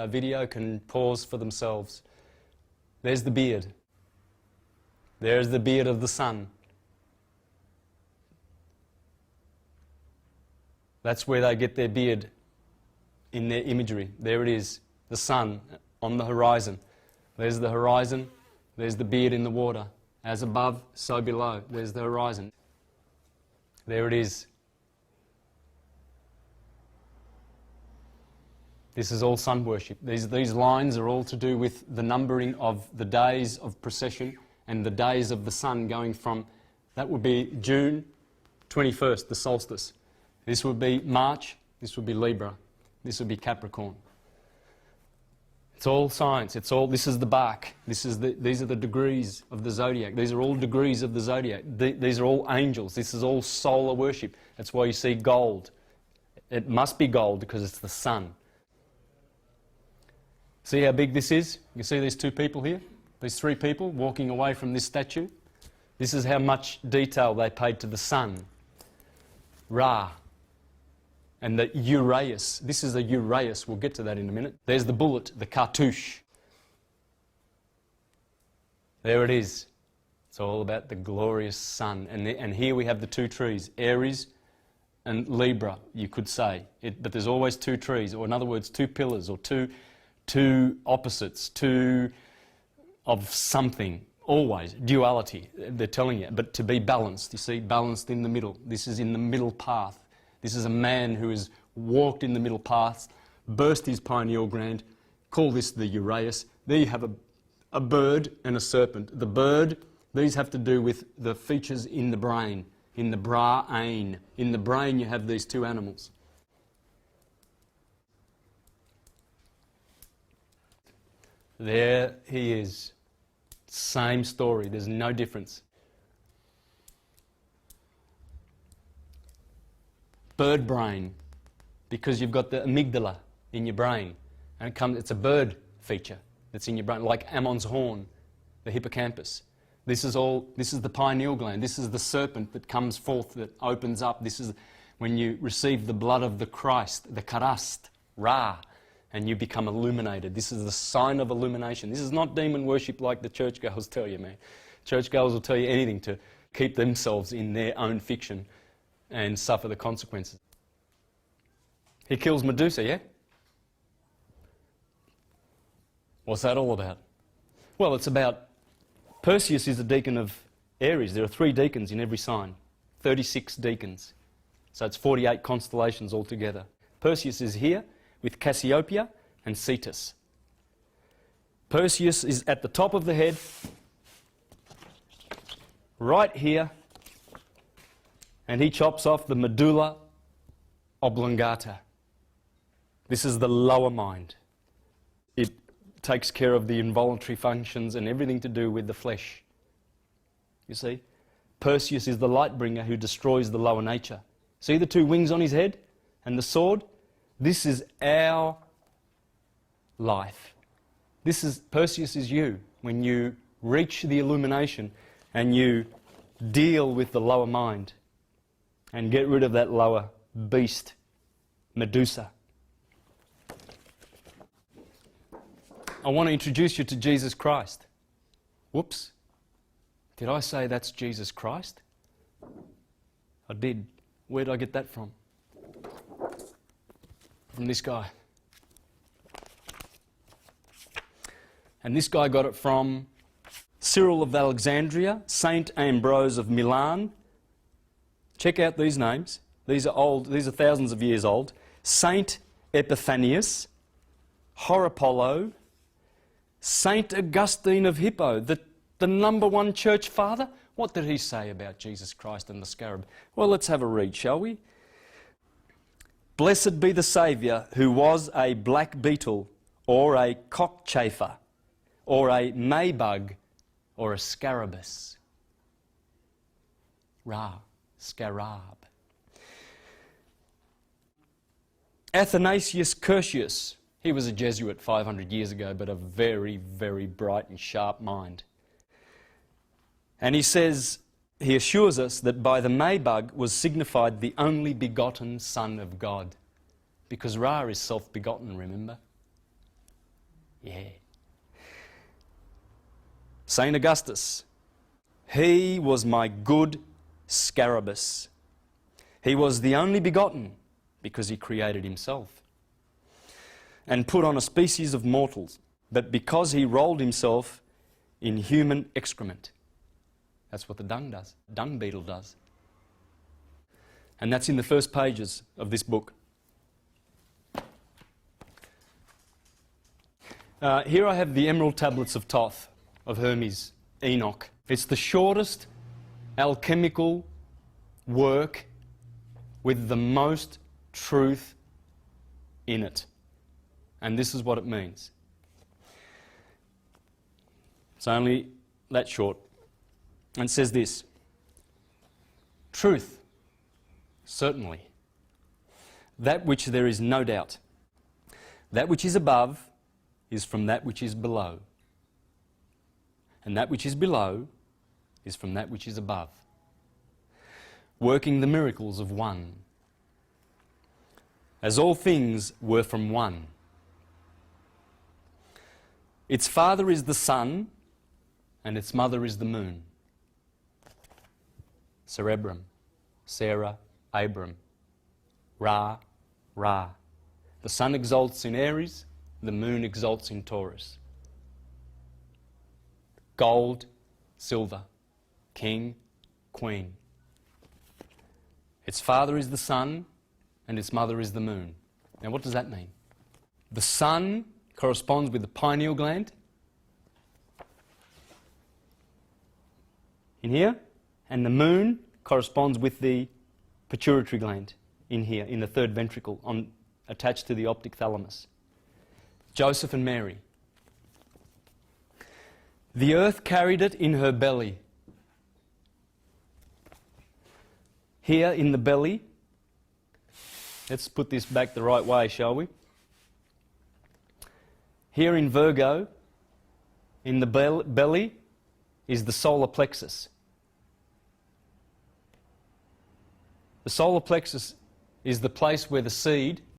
video can pause for themselves. There's the beard. There's the beard of the sun. That's where they get their beard in their imagery. There it is, the sun on the horizon. There's the horizon, there's the beard in the water. As above, so below. There's the horizon. There it is. This is all sun worship. These lines are all to do with the numbering of the days of procession and the days of the sun going from, that would be June 21st, the solstice. This would be March, this would be Libra, this would be Capricorn. It's all science, this is the bark, these are the degrees of the zodiac, these are all degrees of the zodiac, these are all angels, this is all solar worship. That's why you see gold. It must be gold because it's the sun. See how big this is? You see these two people here? These three people walking away from this statue? This is how much detail they paid to the sun. Ra. And the Uraeus. This is a Uraeus. We'll get to that in a minute. There's the bullet, the cartouche. There it is. It's all about the glorious sun. And here we have the two trees, Aries and Libra, you could say. But there's always two trees, or in other words, two pillars, or two opposites, two of something. Always. Duality, they're telling you. But to be balanced, you see, balanced in the middle. This is in the middle path. This is a man who has walked in the middle path, burst his pineal gland, call this the Uraeus. There you have a bird and a serpent. The bird, these have to do with the features in the brain, in the brain. In the brain you have these two animals. There he is. Same story, there's no difference. Bird brain, because you've got the amygdala in your brain, and it's a bird feature that's in your brain, like Ammon's horn, the hippocampus. This is the pineal gland. This is the serpent that comes forth, that opens up. This is when you receive the blood of the Christ, the karast, Ra, and you become illuminated. This is the sign of illumination. This is not demon worship like the churchgoers tell you, man. Churchgoers will tell you anything to keep themselves in their own fiction and suffer the consequences. He kills Medusa, yeah? What's that all about? Well, it's about Perseus is the deacon of Aries. There are 3 deacons in every sign, 36 deacons. So it's 48 constellations altogether. Perseus is here with Cassiopeia and Cetus. Perseus is at the top of the head, right here, and he chops off the medulla oblongata. This is the lower mind. It takes care of the involuntary functions and everything to do with the flesh. You see? Perseus is the light bringer who destroys the lower nature. See the 2 wings on his head and the sword? This is our life. Perseus is you. When you reach the illumination and you deal with the lower mind and get rid of that lower beast, Medusa. I want to introduce you to Jesus Christ. Whoops. Did I say that's Jesus Christ? I did. Where did I get that from? From this guy. And this guy got it from Cyril of Alexandria, Saint Ambrose of Milan. Check out these names. These are old, these are thousands of years old. Saint Epiphanius, Horapollo, Saint Augustine of Hippo, the #1 church father. What did he say about Jesus Christ and the scarab? Well, let's have a read, shall we? Blessed be the Saviour who was a black beetle, or a cockchafer, or a maybug, or a scarabus. Ra, scarab. Athanasius Curtius, he was a Jesuit 500 years ago, but a very, very bright and sharp mind. And he says, he assures us that by the maybug was signified the only begotten Son of God. Because Ra is self-begotten, remember? St. Augustus, he was my good Scarabus. He was the only begotten because he created himself and put on a species of mortals, but because he rolled himself in human excrement. That's what the dung beetle does. And that's in the first pages of this book. Here I have the Emerald Tablets of Thoth, of Hermes, Enoch. It's the shortest alchemical work with the most truth in it. And this is what it means. It's only that short. And it says this: truth, certainly, that which there is no doubt. That which is above is from that which is below. And that which is below is from that which is above, working the miracles of one. As all things were from one. Its father is the sun, and its mother is the moon. Cerebrum, Sarah, Abram, Ra, Ra. The sun exalts in Aries, the moon exalts in Taurus. Gold, silver, king, queen. Its father is the sun, and its mother is the moon. Now what does that mean? The sun corresponds with the pineal gland in here, and the moon corresponds with the pituitary gland in here, in the third ventricle, attached to the optic thalamus. Joseph and Mary. The earth carried it in her belly. Here in the belly, let's put this back the right way, shall we? Here in Virgo, in the belly, is the solar plexus. The solar plexus is the place where the seed